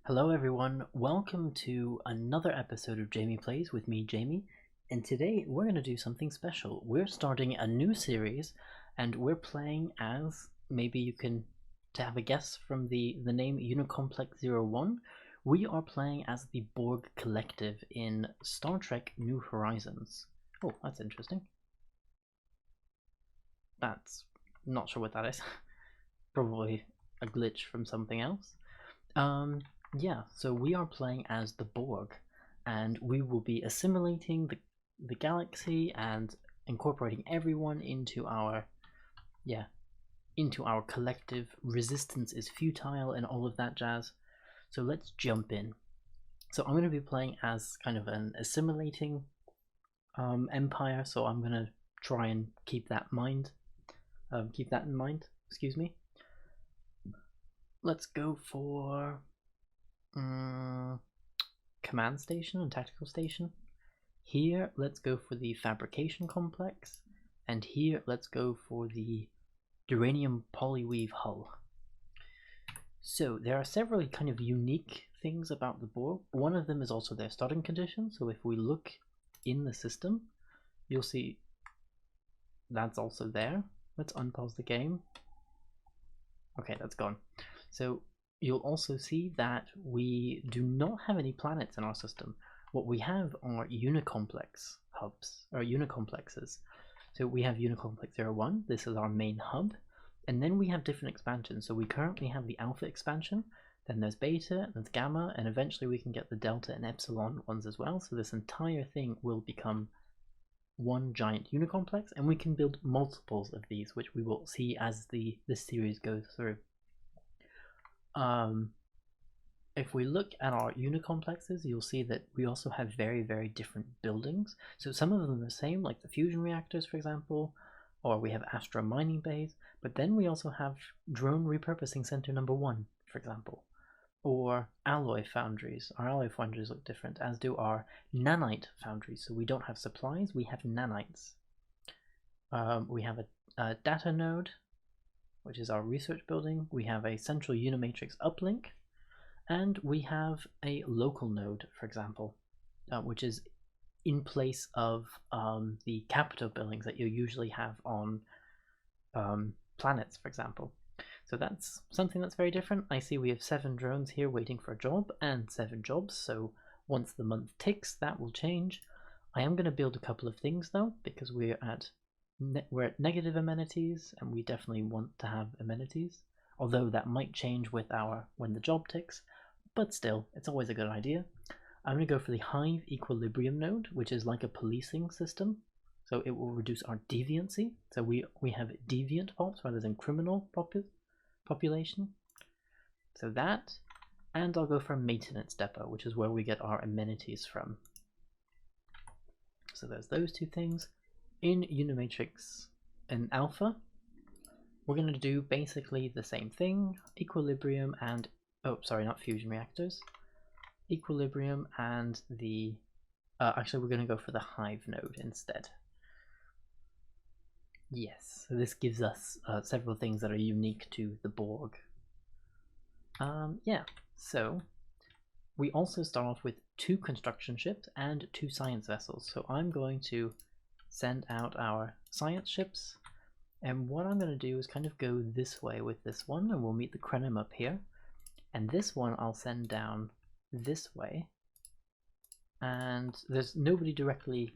Hello everyone, welcome to another episode of Jamie Plays with me, Jamie, and today we're going to do something special. We're starting a new series, and we're playing as, maybe you can to have a guess from the name Unicomplex 01, we are playing as the Borg Collective in Star Trek New Horizons. Oh, that's interesting. That's not sure what that is. Probably a glitch from something else. Yeah, so we are playing as the Borg, and we will be assimilating the galaxy and incorporating everyone into our collective. Resistance is futile and all of that jazz. So let's jump in. So I'm going to be playing as kind of an assimilating empire. So I'm going to try and keep that in mind. Excuse me. Let's go for command station and tactical station. Here, let's go for the fabrication complex, and here, let's go for the uranium polyweave hull. So there are several kind of unique things about the Borg. One of them is also their starting condition. So if we look in the system, you'll see that's also there. Let's unpause the game. Okay, that's gone. So you'll also see that we do not have any planets in our system. What we have are unicomplex hubs, or unicomplexes. So we have Unicomplex 01, this is our main hub, and then we have different expansions. So we currently have the alpha expansion, then there's beta, there's gamma, and eventually we can get the delta and epsilon ones as well. So this entire thing will become one giant unicomplex, and we can build multiples of these, which we will see as this series goes through. If we look at our unicomplexes, you'll see that we also have very, very different buildings. So some of them are the same, like the fusion reactors, for example, or we have Astra mining bays, but then we also have drone repurposing center number 1, for example, or alloy foundries. Our alloy foundries look different, as do our nanite foundries. So we don't have supplies, we have nanites. We have a data node, which is our research building. We have a central unimatrix uplink, and we have a local node, for example, which is in place of the capital buildings that you usually have on planets, for example. So that's something that's very different. I see we have 7 drones here waiting for a job and 7 jobs, so once the month ticks, that will change. I am going to build a couple of things though, because we're at negative amenities, and we definitely want to have amenities, although that might change with when the job ticks, but still, it's always a good idea. I'm going to go for the Hive Equilibrium node, which is like a policing system, so it will reduce our deviancy. So we have deviant pops rather than criminal population. So that, and I'll go for a maintenance depot, which is where we get our amenities from. So there's those 2 things. In Unimatrix and Alpha, we're going to do basically the same thing. Equilibrium and, oh, sorry, not fusion reactors. Equilibrium and the, actually we're going to go for the Hive node instead. Yes, so this gives us several things that are unique to the Borg. Yeah, so we also start off with 2 construction ships and 2 science vessels. So I'm going to send out our science ships, and what I'm going to do is kind of go this way with this one, and we'll meet the Krenim up here, and this one I'll send down this way, and there's nobody directly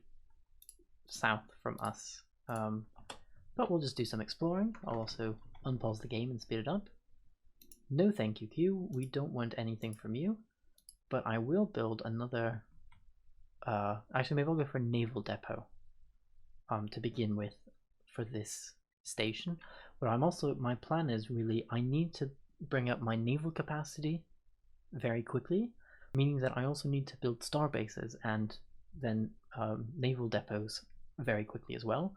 south from us, but we'll just do some exploring. I'll also unpause the game and speed it up. No thank you, Q, we don't want anything from you, but I will build another, actually maybe I'll go for a naval depot to begin with for this station. But my plan is really, I need to bring up my naval capacity very quickly, meaning that I also need to build star bases and then naval depots very quickly as well.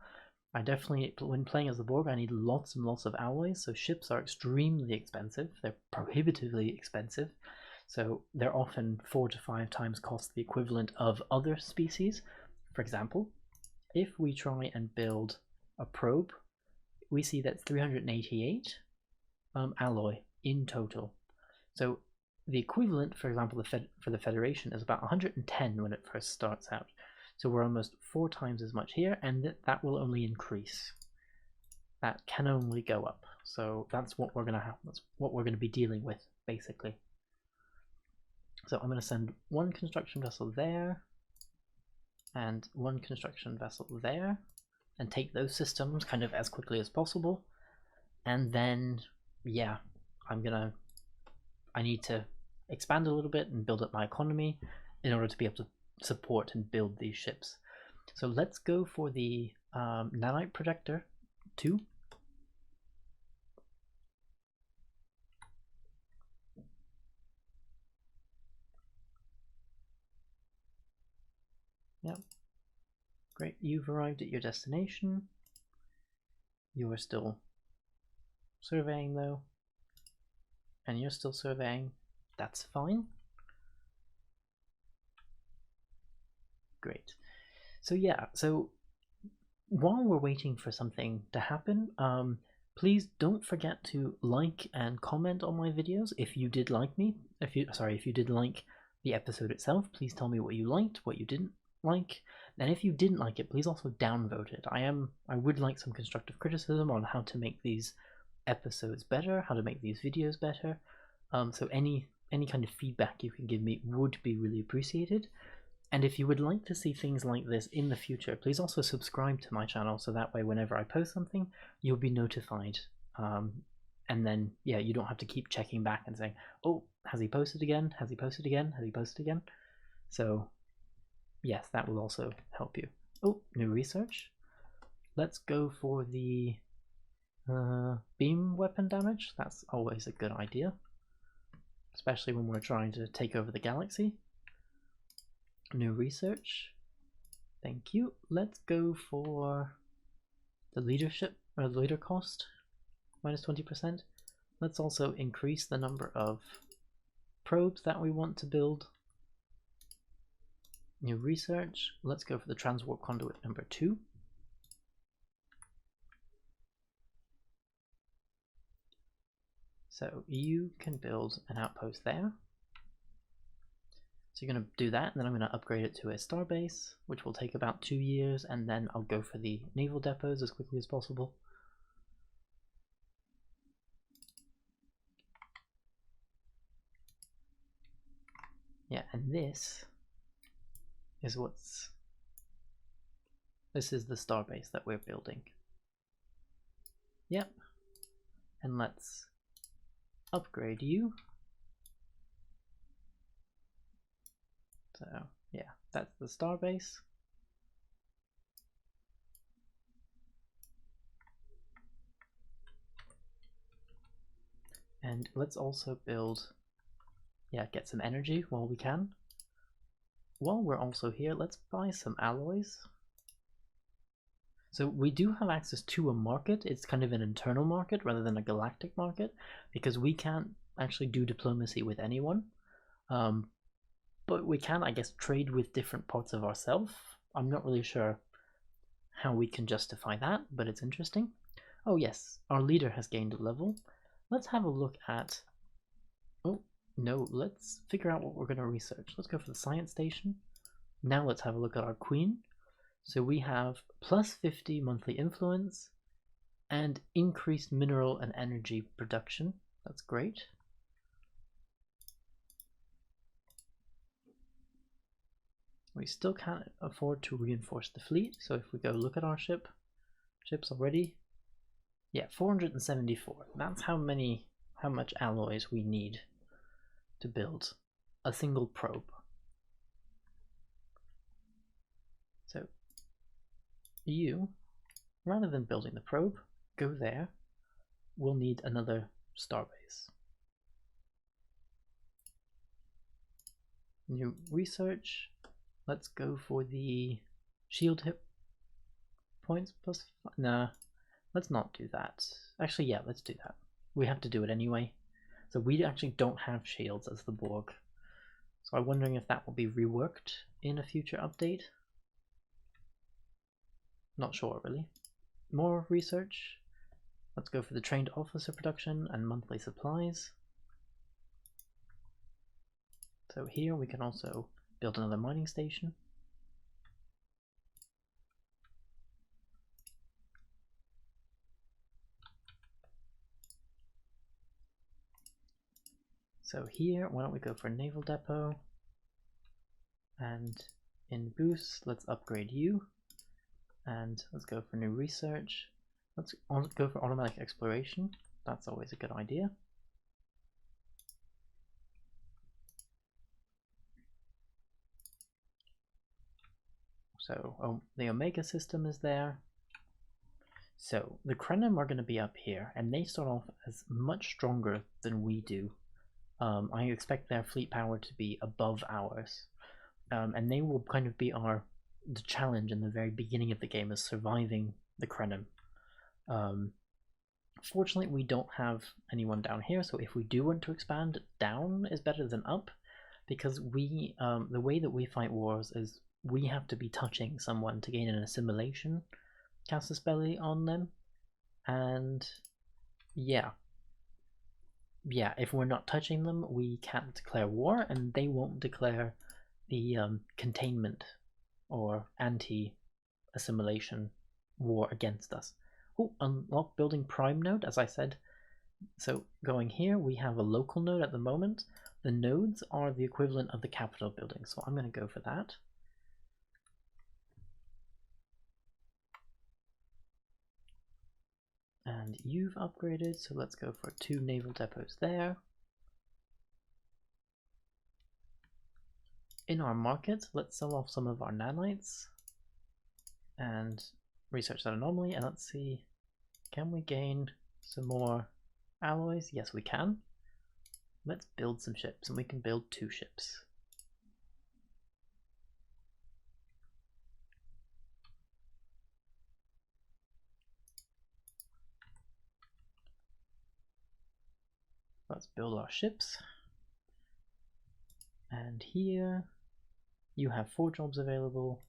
I definitely, when playing as the Borg, I need lots and lots of alloys, so ships are extremely expensive. They're prohibitively expensive, so they're often 4 to 5 times cost the equivalent of other species. For example, if we try and build a probe, we see that's 388 alloy in total. So the equivalent, for example, for the Federation is about 110 when it first starts out. So we're almost 4 times as much here, and that will only increase. That can only go up. So that's what we're going to have. That's what we're going to be dealing with, basically. So I'm going to send 1 construction vessel there, and 1 construction vessel there, and take those systems kind of as quickly as possible. And then, yeah, I need to expand a little bit and build up my economy in order to be able to support and build these ships. So let's go for the nanite projector 2. Yep. Great, you've arrived at your destination. You are still surveying though. And you're still surveying. That's fine. Great. So yeah, so while we're waiting for something to happen, please don't forget to like and comment on my videos if you did like me. If you did like the episode itself, please tell me what you liked, what you didn't like, and if you didn't like it, please also downvote it. I would like some constructive criticism on how to make these episodes better, how to make these videos better. So any kind of feedback you can give me would be really appreciated. And if you would like to see things like this in the future, please also subscribe to my channel, so that way whenever I post something, you'll be notified. And then, yeah, you don't have to keep checking back and saying, oh, has he posted again? Has he posted again? Has he posted again? So, yes, that will also help you. Oh, new research. Let's go for the beam weapon damage. That's always a good idea, especially when we're trying to take over the galaxy. New research. Thank you. Let's go for the leadership or leader cost minus 20%. Let's also increase the number of probes that we want to build. New research. Let's go for the transwarp conduit number 2. So you can build an outpost there. So you're going to do that, and then I'm going to upgrade it to a starbase, which will take about 2 years, and then I'll go for the naval depots as quickly as possible. Yeah, and this is the starbase that we're building. Yep. And let's upgrade you. So yeah, that's the starbase. And let's also build, get some energy while we can. While we're also here, let's buy some alloys. So we do have access to a market. It's kind of an internal market rather than a galactic market, because we can't actually do diplomacy with anyone. But we can, I guess, trade with different parts of ourselves. I'm not really sure how we can justify that, but it's interesting. Oh yes, our leader has gained a level. Let's have a look at... Oh, no, let's figure out what we're going to research. Let's go for the science station. Now let's have a look at our queen. So we have plus 50 monthly influence and increased mineral and energy production. That's great. We still can't afford to reinforce the fleet, so if we go look at our ships already, yeah, 474. That's how much alloys we need to build a single probe. So you, rather than building the probe, go there. We'll need another starbase. New research. Let's go for the shield hit points plus... Nah, let's not do that. Actually, yeah, let's do that. We have to do it anyway. So we actually don't have shields as the Borg. So I'm wondering if that will be reworked in a future update. Not sure, really. More research. Let's go for the trained officer production and monthly supplies. So here we can also build another mining station. So here, why don't we go for a naval depot, and in boost, let's upgrade you, and let's go for new research. Let's go for automatic exploration. That's always a good idea. So the Omega system is there. So the Krenim are going to be up here, and they start off as much stronger than we do. I expect their fleet power to be above ours, and they will kind of be the challenge in the very beginning of the game, is surviving the Krenim. Fortunately, we don't have anyone down here, so if we do want to expand, down is better than up, because the way that we fight wars is we have to be touching someone to gain an assimilation casus belli on them, and yeah, if we're not touching them, we can't declare war, and they won't declare the containment or anti-assimilation war against us. Oh, unlock building prime node, as I said. So going here, we have a local node at the moment. The nodes are the equivalent of the capital building, so I'm going to go for that. And you've upgraded, so let's go for 2 naval depots there. In our market, let's sell off some of our nanites and research that anomaly, and let's see, can we gain some more alloys? Yes, we can. Let's build some ships, and we can build 2 ships. Let's build our ships. And here, you have 4 jobs available.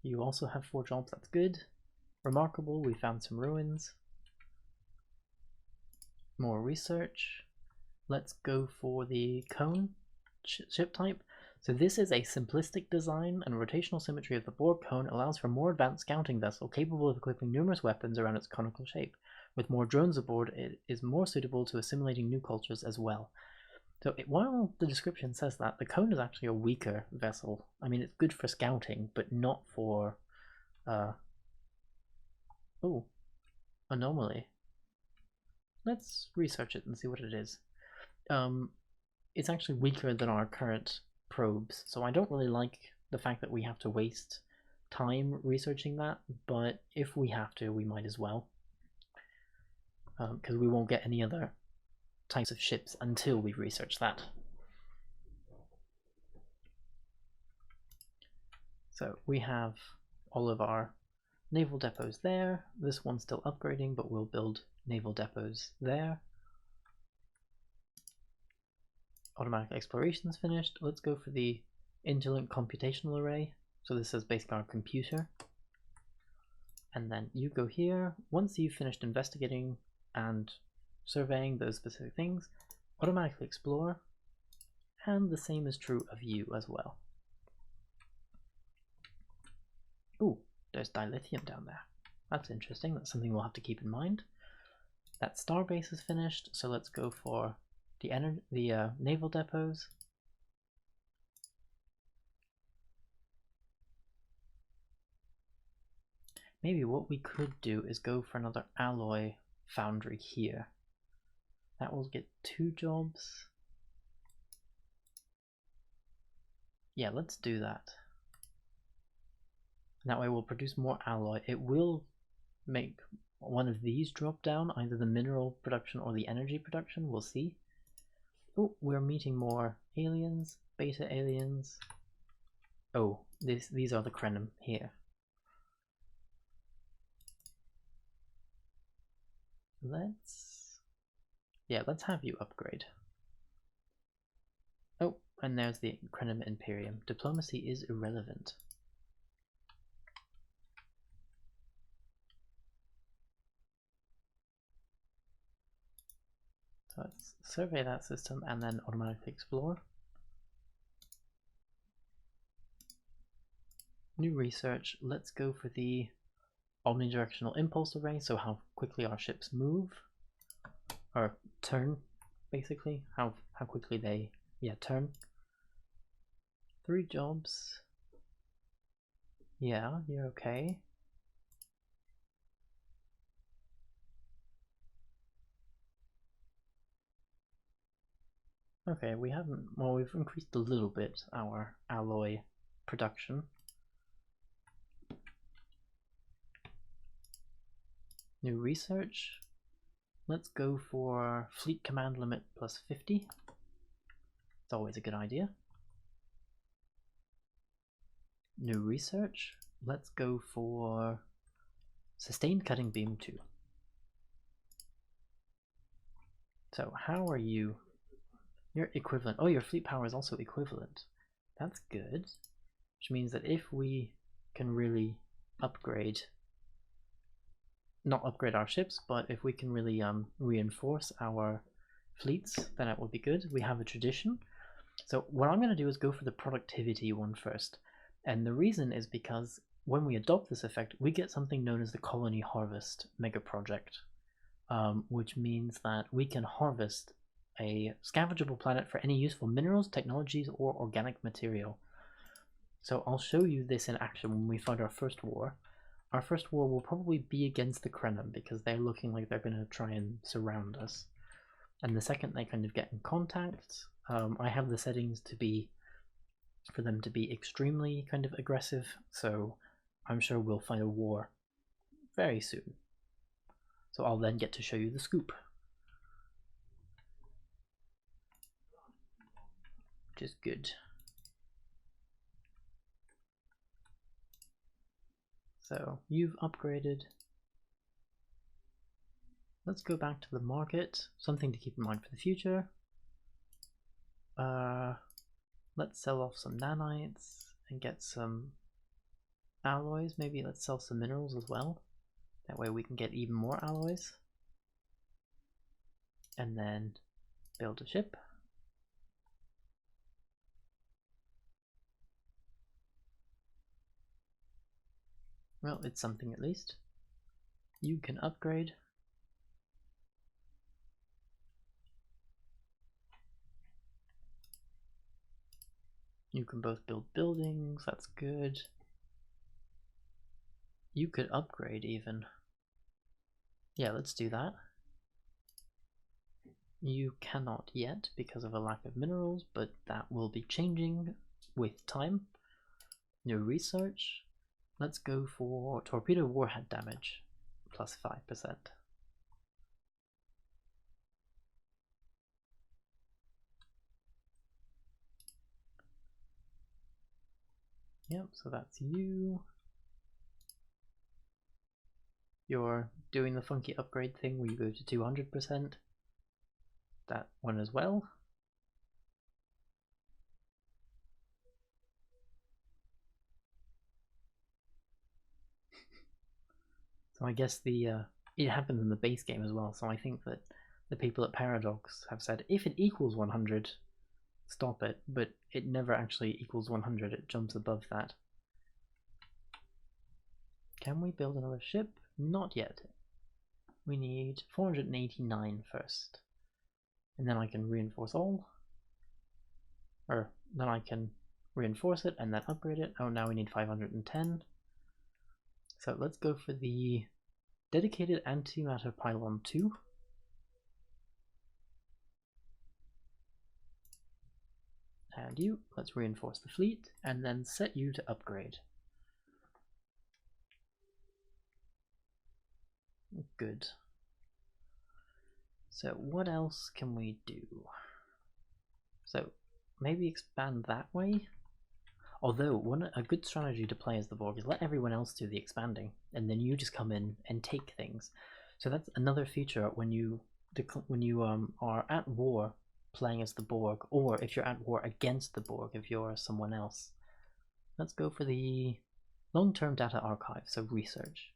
You also have 4 jobs, that's good. Remarkable, we found some ruins. More research. Let's go for the cone ship type. So this is a simplistic design, and rotational symmetry of the Borg cone allows for a more advanced scouting vessel capable of equipping numerous weapons around its conical shape. With more drones aboard, it is more suitable to assimilating new cultures as well. So while the description says that, the cone is actually a weaker vessel. I mean, it's good for scouting, but not for... Oh, anomaly. Let's research it and see what it is. It's actually weaker than our current probes, so I don't really like the fact that we have to waste time researching that, but if we have to, we might as well. Because we won't get any other types of ships until we research that. So we have all of our naval depots there. This one's still upgrading, but we'll build naval depots there. Automatic exploration's finished. Let's go for the interlinked computational array. So this is basically our computer. And then you go here. Once you've finished investigating and surveying those specific things, automatically explore. And the same is true of you as well. Ooh, there's dilithium down there. That's interesting. That's something we'll have to keep in mind. That starbase is finished, so let's go for the naval depots. Maybe what we could do is go for another alloy foundry here. That will get 2 jobs. Yeah, let's do that. That way we'll produce more alloy. It will make one of these drop down, either the mineral production or the energy production, we'll see. Oh, we're meeting more aliens, beta aliens. Oh, these are the Krenim here. Let's have you upgrade. Oh, and there's the Krenim Imperium. Diplomacy is irrelevant. So let's survey that system and then automatically explore. New research. Let's go for the omnidirectional impulse array, so how quickly our ships move, or turn, basically, how quickly they, turn. 3 jobs. Yeah, you're okay. Okay, we haven't, well, we've increased a little bit our alloy production. New research. Let's go for fleet command limit plus 50. It's always a good idea. New research. Let's go for sustained cutting beam 2. So how are you? You're equivalent. Oh, your fleet power is also equivalent. That's good. Which means that if we can really upgrade, not upgrade our ships, but if we can really reinforce our fleets, then it will be good. We have a tradition. So what I'm going to do is go for the productivity one first. And the reason is because when we adopt this effect, we get something known as the Colony Harvest Mega Project, which means that we can harvest a scavengeable planet for any useful minerals, technologies, or organic material. So I'll show you this in action when we fight our first war. Our first war will probably be against the Krenim because they're looking like they're going to try and surround us. And the second they kind of get in contact, I have the settings to be for them to be extremely kind of aggressive, so I'm sure we'll fight a war very soon. So I'll then get to show you the scoop, which is good. So you've upgraded. Let's go back to the market. Something to keep in mind for the future. Let's sell off some nanites and get some alloys. Maybe let's sell some minerals as well. That way we can get even more alloys. And then build a ship. Well, it's something at least. You can upgrade. You can both build buildings, that's good. You could upgrade even. Yeah, let's do that. You cannot yet because of a lack of minerals, but that will be changing with time. New research. Let's go for torpedo warhead damage, plus 5%. Yep, so that's you. You're doing the funky upgrade thing where you go to 200%. That one as well. So I guess it happened in the base game as well, so I think that the people at Paradox have said if it equals 100, stop it, but it never actually equals 100, it jumps above that. Can we build another ship? Not yet. We need 489 first. And then I can reinforce all. Or then I can reinforce it and then upgrade it. Oh, now we need 510. So let's go for the dedicated antimatter pylon 2. And you, let's reinforce the fleet and then set you to upgrade. Good. So what else can we do? So maybe expand that way. Although a good strategy to play as the Borg is let everyone else do the expanding, and then you just come in and take things. So that's another feature when you are at war playing as the Borg, or if you're at war against the Borg, if you're someone else. Let's go for the long-term data archive, so research.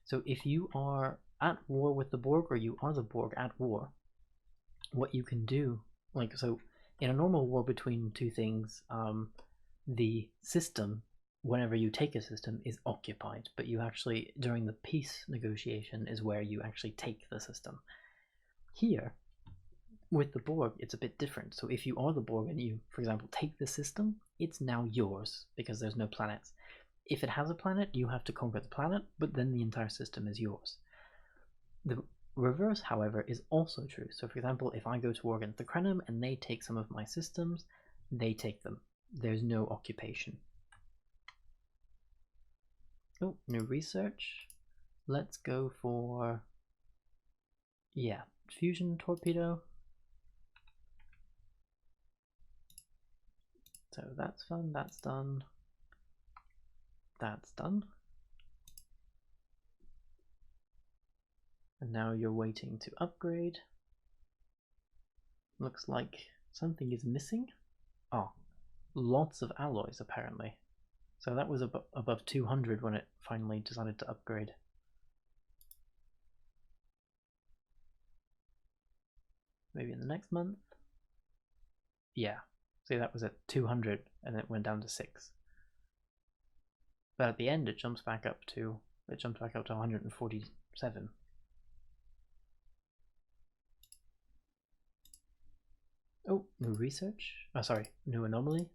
So if you are at war with the Borg, or you are the Borg at war, what you can do, so in a normal war between two things, the system whenever you take a system is occupied, but you actually, during the peace negotiation, is where you actually take the system. Here, with the Borg, it's a bit different. So if you are the Borg and you, for example, take the system, it's now yours because there's no planets. If it has a planet, you have to conquer the planet, but then the entire system is yours. The reverse, however, is also true. So for example, if I go to war against the Krenim and they take some of my systems, they take them. There's no occupation. Oh, new research. Let's go for, yeah, fusion torpedo. So that's fun, that's done. That's done. And now you're waiting to upgrade. Looks like something is missing. Oh, lots of alloys apparently. So that was above 200 when it finally decided to upgrade. Maybe in the next month? Yeah, see that was at 200 and it went down to 6. But at the end it jumps back up to 147. Oh, new research. Oh, sorry, new anomaly.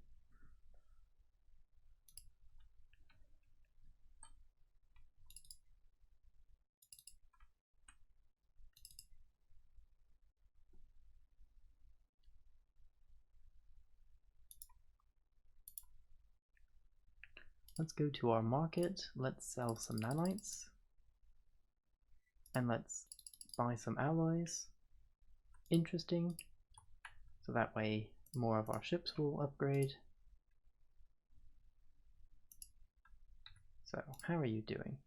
Let's go to our market. Let's sell some nanites. And let's buy some alloys. Interesting. So that way more of our ships will upgrade. So how are you doing?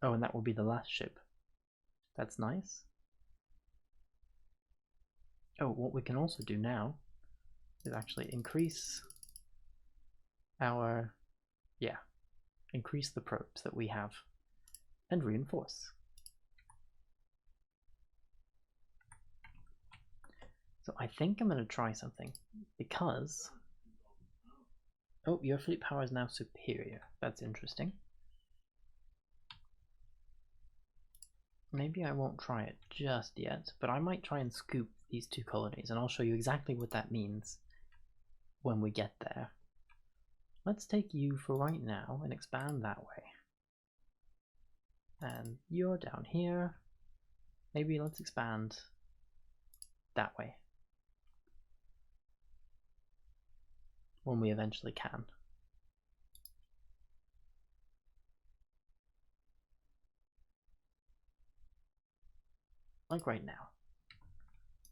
Oh, and that will be the last ship. That's nice. Oh, what we can also do now is actually increase our, increase the probes that we have and reinforce. So I think I'm going to try something because, oh, your fleet power is now superior. That's interesting. Maybe I won't try it just yet, but I might try and scoop these 2 colonies, and I'll show you exactly what that means when we get there. Let's take you for right now and expand that way. And you're down here. Maybe let's expand that way. When we eventually can. Like right now.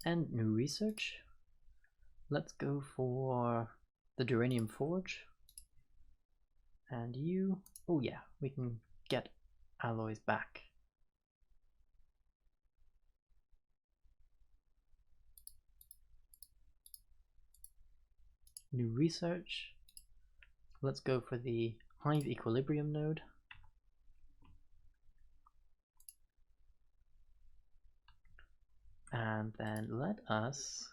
And new research. Let's go for the Duranium Forge. And you, oh yeah, we can get alloys back. New research. Let's go for the Hive Equilibrium node. And then let us,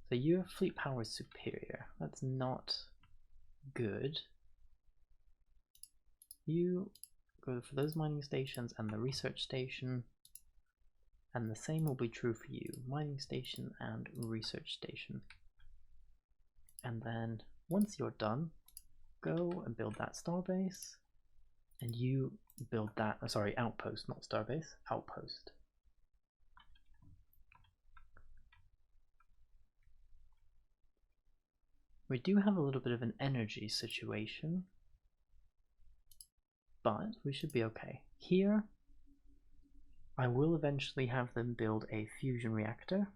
so your fleet power is superior. That's not good. You go for those mining stations and the research station, and the same will be true for you, mining station and research station. And then once you're done, go and build that starbase, and you build that, sorry, outpost, not starbase, outpost. We do have a little bit of an energy situation, but we should be okay. Here, I will eventually have them build a fusion reactor,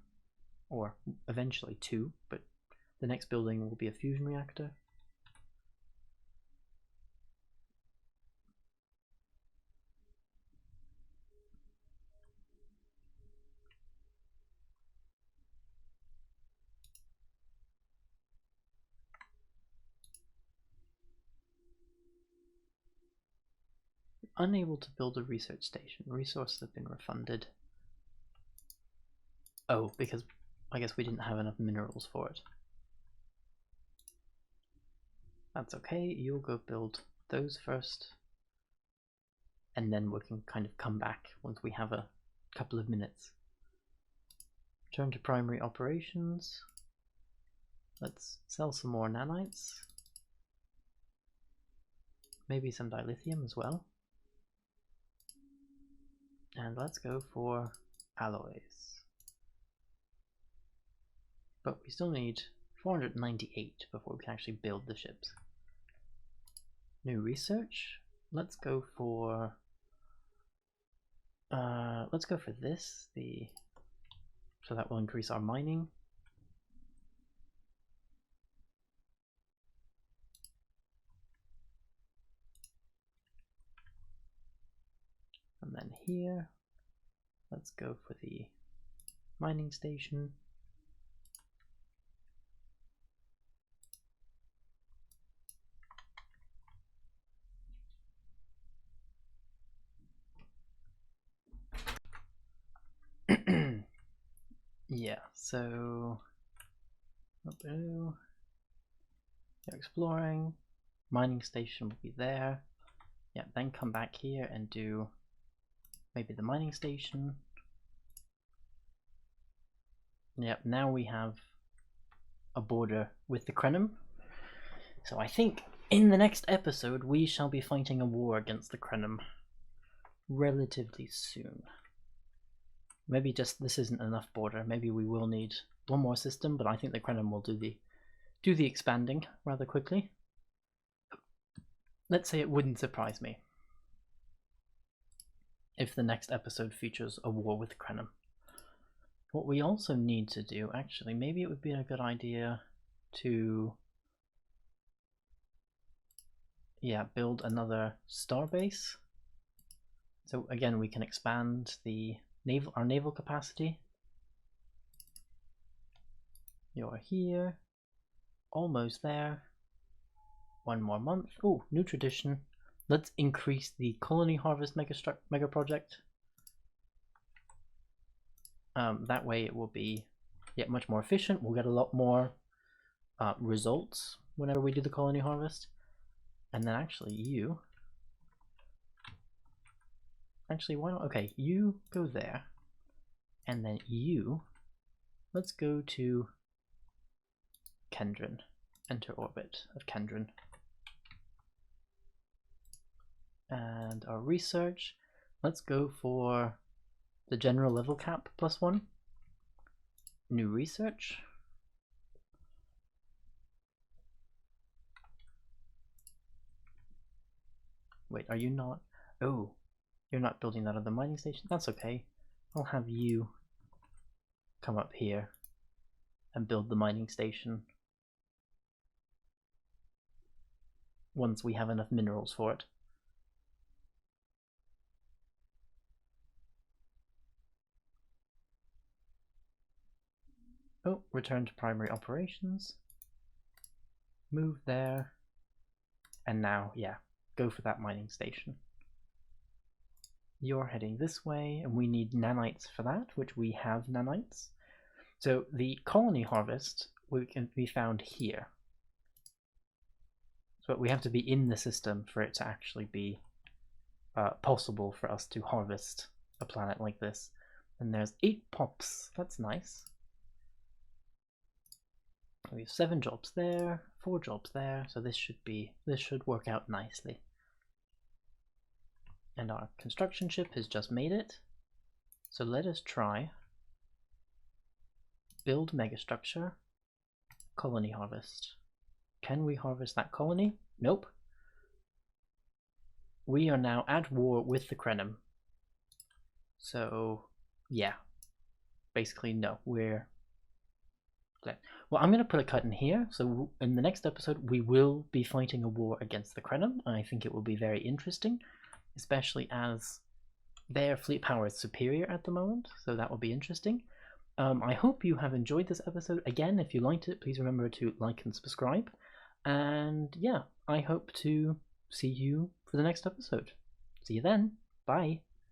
or eventually 2, but the next building will be a fusion reactor. Unable to build a research station. Resources have been refunded. Oh, because I guess we didn't have enough minerals for it. That's okay, you'll go build those first. And then we can kind of come back once we have a couple of minutes. Return to primary operations. Let's sell some more nanites. Maybe some dilithium as well. And let's go for alloys. But we still need 498 before we can actually build the ships. New research. Let's go for this, so that will increase our mining. And then here, let's go for the mining station. Yeah, so they're exploring. Mining station will be there. Yeah, then come back here and do maybe the mining station. Yep, now we have a border with the Krenim. So I think in the next episode we shall be fighting a war against the Krenim relatively soon. Maybe just this isn't enough border. Maybe we will need one more system, but I think the Krenim will do the expanding rather quickly. Let's say it wouldn't surprise me if the next episode features a war with Krenim. What we also need to do, actually, maybe it would be a good idea to build another star base. So again, we can expand our naval capacity. You're here, almost there. One more month. Oh, new tradition. Let's increase the colony harvest mega project. That way it will be much more efficient. We'll get a lot more results whenever we do the colony harvest. And then actually why not? Okay, you go there, and then let's go to Kendron. Enter orbit of Kendron. And our research, let's go for the general level cap +1. New research. Wait, are you not? Oh, you're not building that other mining station? That's okay. I'll have you come up here and build the mining station once we have enough minerals for it. Oh, return to primary operations. Move there. And now, go for that mining station. You're heading this way, and we need nanites for that, which we have nanites. So the colony harvest can be found here. So we have to be in the system for it to actually be possible for us to harvest a planet like this. And there's 8 pops. That's nice. We have 7 jobs there, 4 jobs there, so this should work out nicely. And our construction ship has just made it. So let us try build megastructure, colony harvest. Can we harvest that colony? Nope. We are now at war with the Krenim. So yeah, basically no, we're okay. Well, I'm going to put a cut in here. So in the next episode, we will be fighting a war against the Krenim. I think it will be very interesting, especially as their fleet power is superior at the moment. So that will be interesting. I hope you have enjoyed this episode. Again, if you liked it, please remember to like and subscribe. And yeah, I hope to see you for the next episode. See you then. Bye.